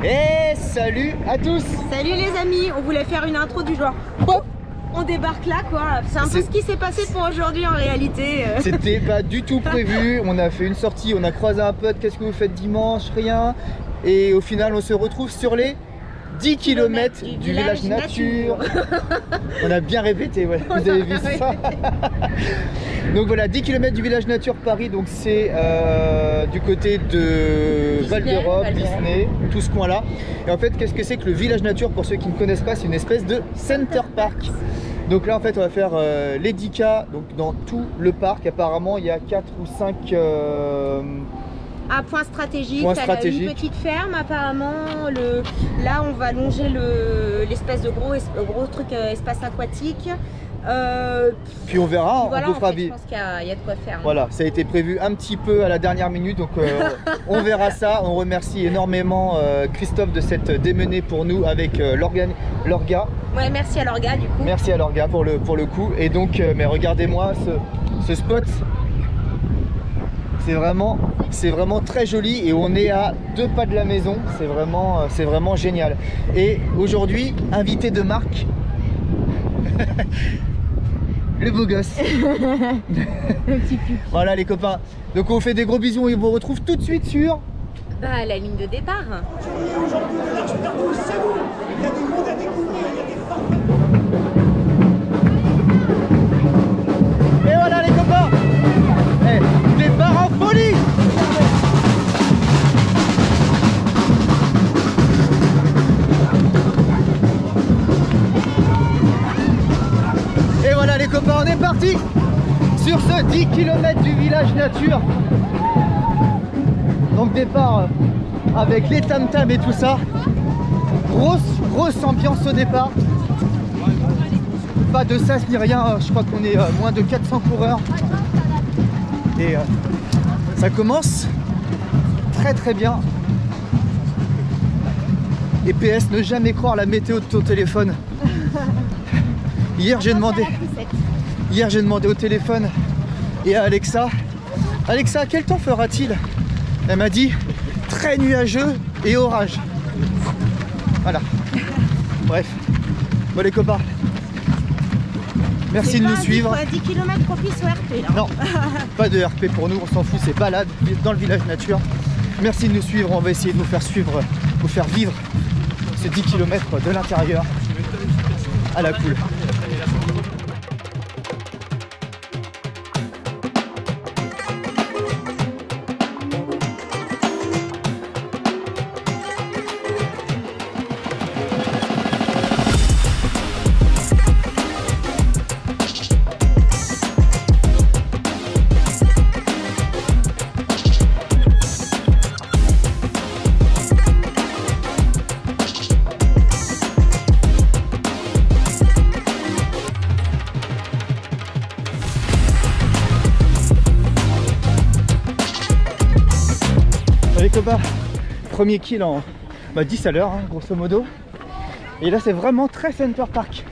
Et salut à tous. Salut les amis, on voulait faire une intro du genre hop, on débarque là quoi. C'est un peu ce qui s'est passé pour aujourd'hui en réalité. C'était pas du tout prévu, on a fait une sortie, on a croisé un pote, qu'est-ce que vous faites dimanche, rien. Et au final on se retrouve sur les 10 km du village nature. On a bien répété, ouais. Vous avez vu ça. Donc voilà, 10 km du village nature Paris, donc c'est du côté de Val d'Europe, Disney, tout ce coin là. Et en fait, qu'est-ce que c'est que le village nature? Pour ceux qui ne connaissent pas, c'est une espèce de center park. Donc là en fait on va faire les 10K donc dans tout le parc. Apparemment il y a 4 ou 5 point stratégique, point stratégique. Une petite ferme apparemment. Là on va longer l'espèce de gros truc espace aquatique. Puis on verra, voilà, on vous fera vivre. Je pense qu'il y a de quoi faire. Voilà, ça a été prévu un petit peu à la dernière minute, donc on verra ça. On remercie énormément Christophe de cette démenée pour nous avec l'orga. Ouais, merci à l'orga du coup. Merci à l'orga pour le coup. Et donc, mais regardez-moi ce spot. C'est vraiment très joli et on est à 2 pas de la maison. C'est vraiment génial. Et aujourd'hui, invité de marque. Le beau gosse. Le petit cul. Voilà les copains. Donc on vous fait des gros bisous et on vous retrouve tout de suite sur la ligne de départ. Et voilà les copains. Départ en folie. Et voilà les copains, on est parti sur ce 10 km du village nature. Donc départ avec les tam-tams et tout ça. Grosse ambiance au départ. Pas de sas ni rien, je crois qu'on est moins de 400 coureurs. Et ça commence très bien. Et PS, ne jamais croire la météo de ton téléphone. Hier j'ai demandé au téléphone et à Alexa, quel temps fera-t-il? Elle m'a dit très nuageux et orage. Voilà. Bref. Bon les copains, merci de nous suivre. 10 km propice au RP là. Non, pas de RP pour nous, on s'en fout, c'est balade dans le village nature. Merci de nous suivre, on va essayer de vous faire vivre ces 10 km de l'intérieur à la cool. Les copains, premier kill en 10 à l'heure, hein, grosso modo. Et là c'est vraiment très center park.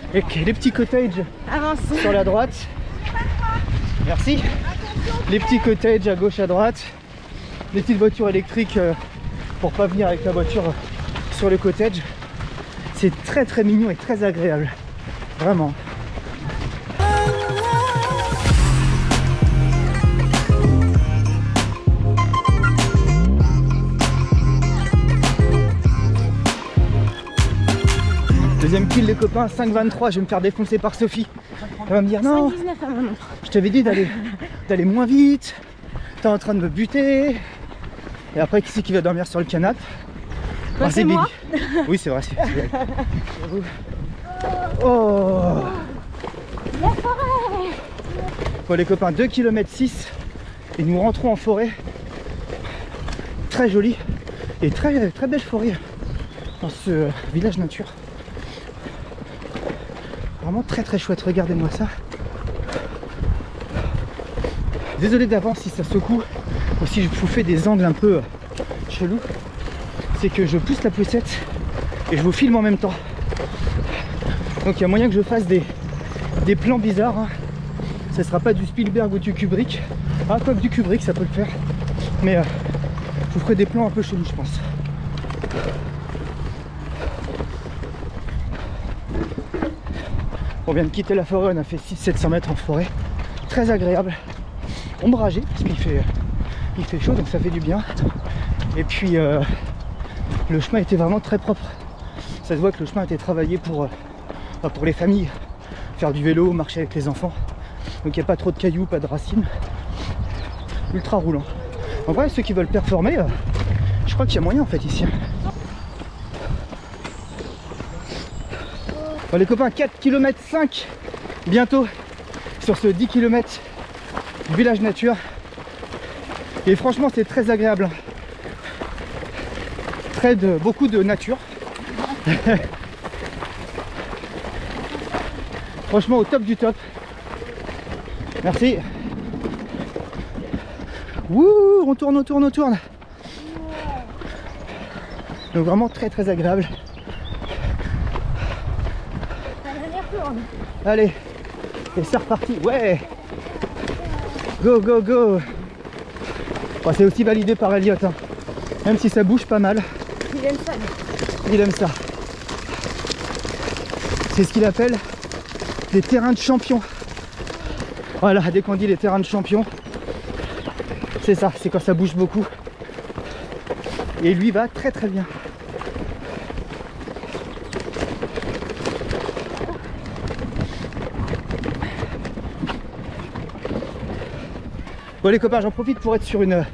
Avec les petits cottages sur la droite. Merci. Les petits cottages à gauche à droite. Les petites voitures électriques pour pas venir avec la voiture sur le cottage. C'est très mignon et très agréable. Vraiment. Deuxième kill les copains, 5,23, je vais me faire défoncer par Sophie. Elle va me dire non, 5,19 à maman. Je t'avais dit d'aller moins vite, t'es en train de me buter. Et après qui c'est qui va dormir sur le canapé? C'est moi. Oui c'est vrai, c'est vrai. Oh, la forêt. Bon les copains, 2 km 6 et nous rentrons en forêt. Très jolie et très belle forêt dans ce village nature. Vraiment très chouette, regardez-moi ça. Désolé d'avance si ça secoue ou si je vous fais des angles un peu chelous. C'est que je pousse la poussette et je vous filme en même temps. Donc il y a moyen que je fasse des plans bizarres. Hein. Ça sera pas du Spielberg ou du Kubrick. Ah, quoi que du Kubrick ça peut le faire. Mais je vous ferai des plans un peu chelous je pense. On vient de quitter la forêt, on a fait 600-700 mètres en forêt. Très agréable. Ombragé, parce qu'il fait chaud, donc ça fait du bien. Et puis le chemin était vraiment très propre. Ça se voit que le chemin a été travaillé pour les familles. Faire du vélo, marcher avec les enfants. Donc il n'y a pas trop de cailloux, pas de racines. Ultra roulant. En vrai, ceux qui veulent performer, je crois qu'il y a moyen en fait ici. Bon les copains, 4 km 5 bientôt sur ce 10 km du village nature. Et franchement c'est très agréable. Beaucoup de nature. Franchement au top du top. Merci. Wouh, on tourne. Donc vraiment très agréable. Allez, et c'est reparti, ouais. Go. Bon, c'est aussi validé par Elliot, hein. Même si ça bouge pas mal. Il aime ça. Il aime ça. C'est ce qu'il appelle les terrains de champion. Voilà, dès qu'on dit les terrains de champion, c'est ça, c'est quand ça bouge beaucoup. Et lui va très bien. Bon les copains, j'en profite pour être sur une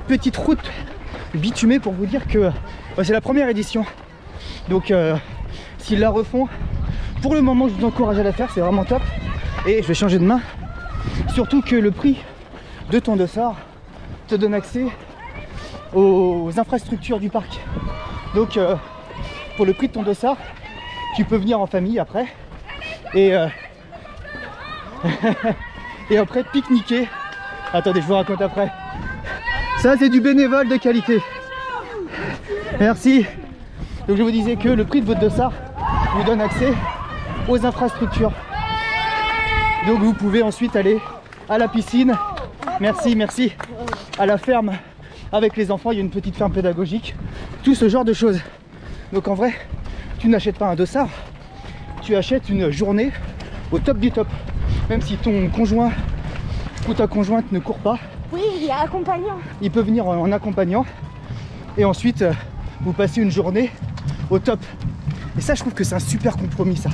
petite route bitumée pour vous dire que c'est la première édition. Donc s'ils la refont, pour le moment je vous encourage à la faire, c'est vraiment top. Et je vais changer de main. Surtout que le prix de ton dossard te donne accès aux infrastructures du parc. Donc pour le prix de ton dossard, tu peux venir en famille après et après pique-niquer. Attendez, je vous raconte après. Ça c'est du bénévole de qualité. Merci. Donc je vous disais que le prix de votre dossard vous donne accès aux infrastructures. Donc vous pouvez ensuite aller à la piscine. Merci. À la ferme avec les enfants, il y a une petite ferme pédagogique. Tout ce genre de choses. Donc en vrai, tu n'achètes pas un dossard, tu achètes une journée au top du top. Même si ton conjoint ou ta conjointe ne court pas. Oui, il est accompagnant. Il peut venir en accompagnant. Et ensuite, vous passez une journée au top. Et ça, je trouve que c'est un super compromis, ça.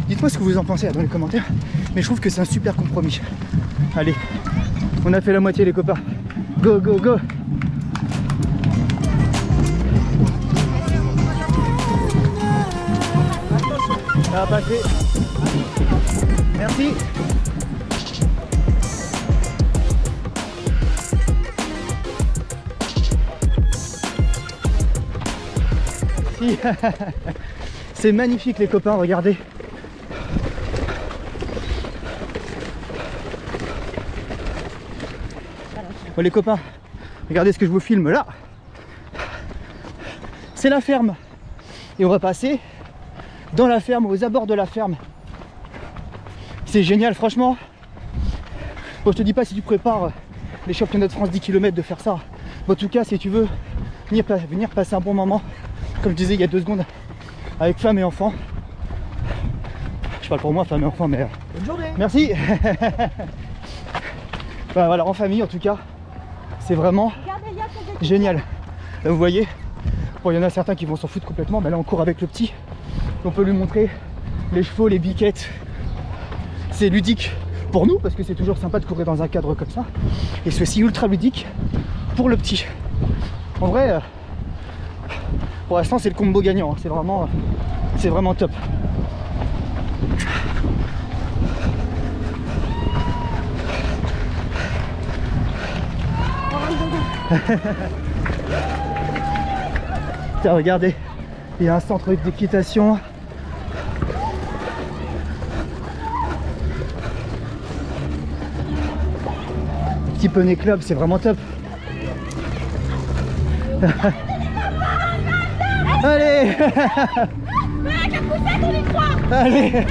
Dites-moi ce que vous en pensez dans les commentaires. Mais je trouve que c'est un super compromis. Allez, on a fait la moitié les copains. Go. Ça va passer. Merci. C'est magnifique les copains, regardez. Bon les copains, regardez ce que je vous filme là. C'est la ferme. Et on va passer dans la ferme, aux abords de la ferme. C'est génial franchement. Bon, je te dis pas si tu prépares les championnats de France 10 km de faire ça. Bon, en tout cas si tu veux venir passer un bon moment, comme je disais il y a 2 secondes, avec femme et enfants. Je parle pour moi, femme et enfants, mais... Bonne journée. Merci. Bah, voilà, en famille en tout cas, c'est vraiment génial. Là vous voyez, bon, il y en a certains qui vont s'en foutre complètement, mais là on court avec le petit. On peut lui montrer les chevaux, les biquettes. C'est ludique pour nous, parce que c'est toujours sympa de courir dans un cadre comme ça. Et c'est aussi ultra ludique pour le petit. En vrai... pour l'instant c'est le combo gagnant, c'est vraiment top. Tiens, regardez, il y a un centre d'équitation. Petit poney club, c'est vraiment top. Allez. Allez.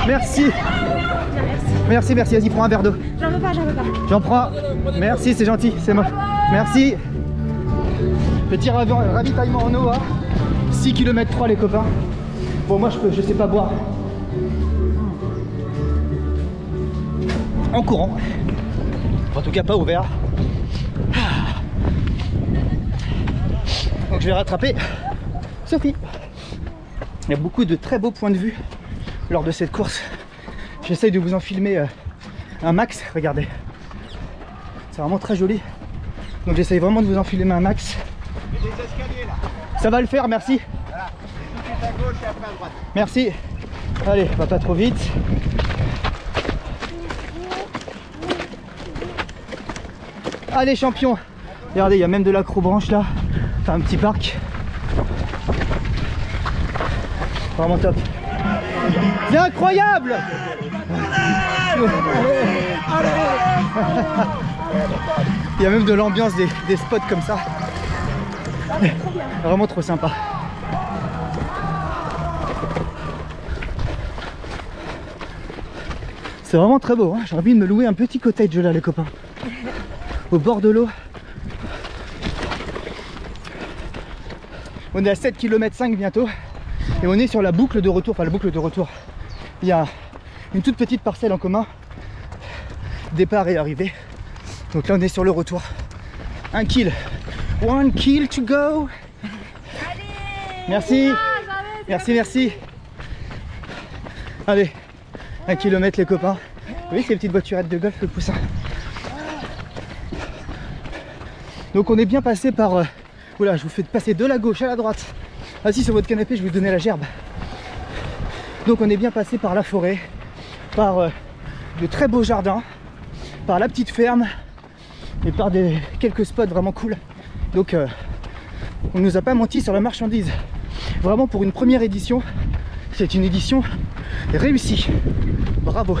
Merci. Merci, vas-y, prends un verre d'eau. J'en veux pas. J'en prends. Merci, c'est gentil, c'est moi. Merci. Petit ravitaillement en eau à 6 km 3 les copains. Bon moi je sais pas boire. En courant. En tout cas pas ouvert. Donc je vais rattraper Sophie. Il y a beaucoup de très beaux points de vue lors de cette course. J'essaye de vous en filmer un max, regardez. C'est vraiment très joli. Donc j'essaye vraiment de vous en filmer un max. Il y a des escaliers là. Ça va le faire, merci. Voilà. Tout est à gauche et après à droite. Merci. Allez, va pas trop vite. Allez champion. Regardez, il y a même de l'acrobranche là. Enfin un petit parc. Vraiment top. C'est incroyable. Il y a même de l'ambiance des spots comme ça. Vraiment trop sympa. C'est vraiment très beau, hein. J'ai envie de me louer un petit cottage là les copains. Au bord de l'eau. On est à 7,5 km bientôt. Et on est sur la boucle de retour. Enfin la boucle de retour. Il y a une toute petite parcelle en commun. Départ et arrivée. Donc là on est sur le retour. 1 kill. 1 kill to go. Allez, merci. Merci, merci. Allez, 1 km les copains. Oui, ces petites voiturettes de golf, le poussin. Donc on est bien passé par... Oula, je vous fais passer de la gauche à la droite. Assis sur votre canapé, je vais vous donner la gerbe. Donc on est bien passé par la forêt, par de très beaux jardins, par la petite ferme et par quelques spots vraiment cool. Donc on nous a pas menti sur la marchandise. Vraiment pour une première édition, c'est une édition réussie. Bravo.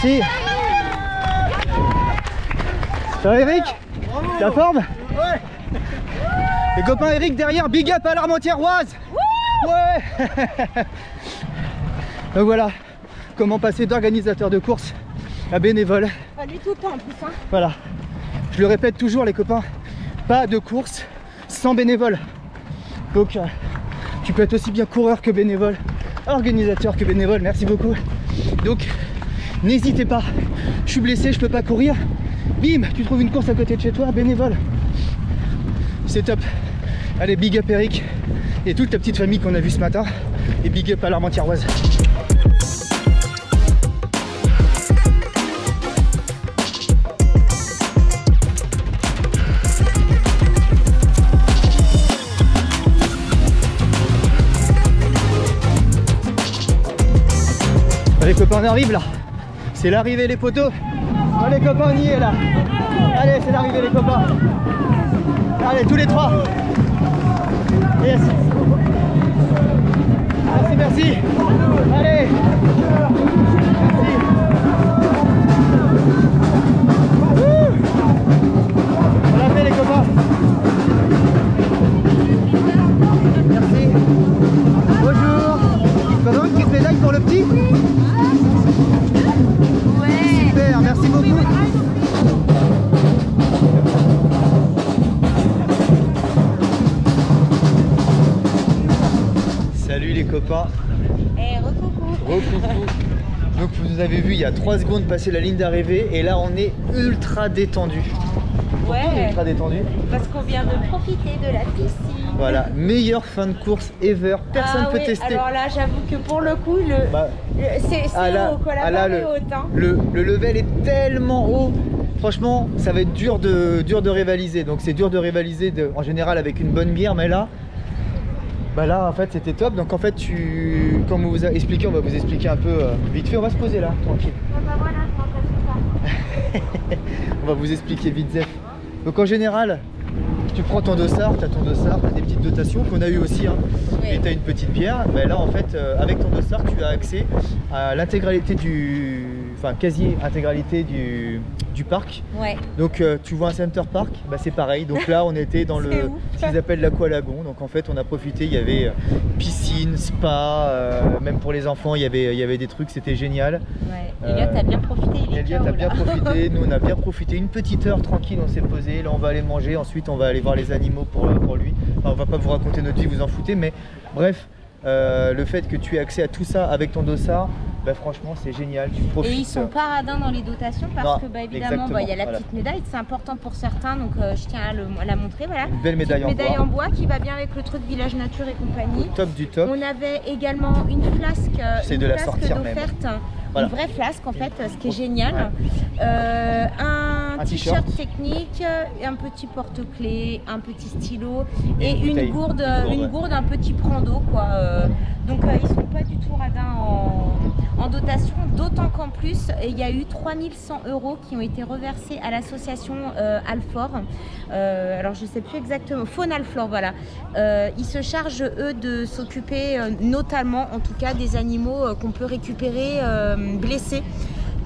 Si. Ça va Eric? La forme? Ouais. Les copains Eric derrière, big up à l'Armentièroise. Ouais. Donc voilà, comment passer d'organisateur de course à bénévole. Pas du tout le temps en plus, hein. Voilà, je le répète toujours les copains, pas de course sans bénévole. Donc tu peux être aussi bien coureur que bénévole, organisateur que bénévole, merci beaucoup. Donc n'hésitez pas, je suis blessé, je peux pas courir, bim, tu trouves une course à côté de chez toi, bénévole. C'est top. Allez, big up Eric et toute la petite famille qu'on a vue ce matin. Et big up à l'Armentièroise. Allez copains, on arrive là. C'est l'arrivée les poteaux. Allez copains, on y est là. Allez, c'est l'arrivée les copains. Allez, tous les trois. Yes. Merci, merci. Allez. Merci. On l'a fait les copains. Merci. Bonjour. Pendant une petite médaille pour le petit? Ouais. Super, merci beaucoup. Salut les copains. Eh, recoucou. Recoucou. Donc vous nous avez vu il y a 3 secondes passer la ligne d'arrivée et là on est ultra détendu. Pourquoi on est ultra détendu? Parce qu'on vient de profiter de la piscine. Voilà, meilleure fin de course ever. Personne peut oui. tester. Alors là, j'avoue que pour le coup, c'est haut, quoi. La barre est haute, hein. Le level est tellement haut. Franchement, ça va être dur de rivaliser. Donc c'est dur de rivaliser en général avec une bonne bière, mais là, en fait c'était top. Donc en fait comme on vous a expliqué, on va vous expliquer un peu vite fait. On va se poser là, tranquille. Voilà, je m'en ça. On va vous expliquer vite fait. Donc en général, tu prends ton dossard, tu as des petites dotations qu'on a eu aussi, hein. Oui. Et tu as une petite bière. Ben là en fait, avec ton dossard, tu as accès à l'intégralité enfin quasi-intégralité du parc. Ouais. Donc tu vois un Center Park, bah, c'est pareil. Donc là on était dans ce qu'ils appellent l'Aqualagon. Donc en fait on a profité, il y avait piscine, spa, même pour les enfants il y avait des trucs, c'était génial. Ouais. Elliot a bien profité, il est Elliot a bien profité, nous on a bien profité, une petite heure tranquille, on s'est posé, là on va aller manger, ensuite on va aller voir les animaux pour lui. Enfin, on va pas vous raconter notre vie, vous en foutez, mais bref, le fait que tu aies accès à tout ça avec ton dossard, bah, franchement c'est génial, tu profites. Et ils sont pas radins dans les dotations parce que bah, évidemment il y a la voilà. petite médaille, c'est important pour certains, donc je tiens à la montrer. Voilà. Une belle médaille, en bois qui va bien avec le truc Village Nature et compagnie. Au top du top. On avait également une flasque d'offerte. Voilà. Une vraie flasque en fait, ce qui est génial. Ouais. Un t-shirt technique, un petit porte-clés, un petit stylo et une gourde, un petit prando quoi. Donc ils sont pas du tout radins en dotation, d'autant qu'en plus il y a eu 3100 € qui ont été reversés à l'association Alfort. Alors je sais plus exactement, Faune Alfort, voilà. Ils se chargent eux de s'occuper notamment en tout cas des animaux qu'on peut récupérer blessés.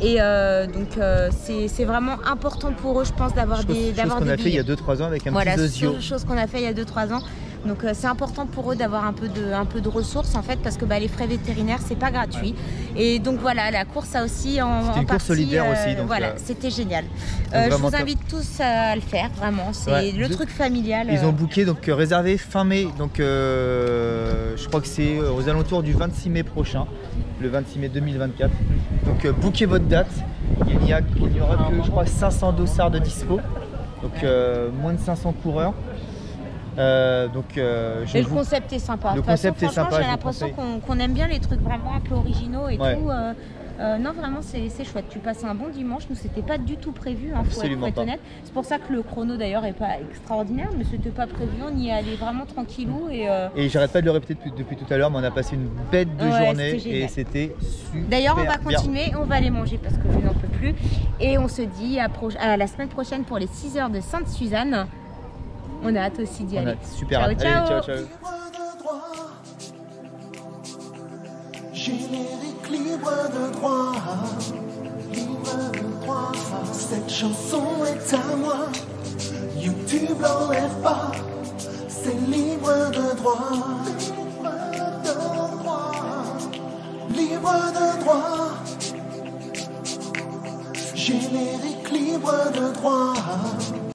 Et donc c'est vraiment important pour eux, je pense, d'avoir des billets. Chose qu'on a fait il y a 2-3 ans avec un petit Zio. Voilà, chose qu'on a fait il y a 2-3 ans. Donc c'est important pour eux d'avoir un peu de ressources en fait, parce que bah, les frais vétérinaires c'est pas gratuit. Ouais. Et donc voilà, la course a aussi c'était une course solidaire aussi. Donc voilà, c'était génial. Je vous invite tous à le faire, vraiment. C'est le truc familial. Ils ont booké, donc réservé fin mai. Donc je crois que c'est aux alentours du 26 mai prochain, le 26 mai 2024. Donc bookez votre date. Il n'y aura que je crois 500 dossards de dispo. Donc moins de 500 coureurs. Le concept est sympa. Le concept est sympa. J'ai l'impression qu'on aime bien les trucs vraiment un peu originaux et tout. Non, vraiment, c'est chouette. Tu passes un bon dimanche. Nous, c'était pas du tout prévu, hein, faut être honnête. C'est pour ça que le chrono d'ailleurs est pas extraordinaire, mais c'était pas prévu. On y allait vraiment tranquillou et j'arrête pas de le répéter depuis tout à l'heure, mais on a passé une bête de journée et c'était super. D'ailleurs, on va continuer. On va aller manger parce que je n'en peux plus. Et on se dit à la semaine prochaine pour les 6 heures de Sainte-Suzanne. On a hâte aussi d'y aller. Super hâte. Ciao. Allez, ciao. Générique libre de droit, libre de droit. Cette chanson est à moi. YouTube l'enlève pas. C'est libre de droit, libre de droit, libre de droit. Générique libre de droit.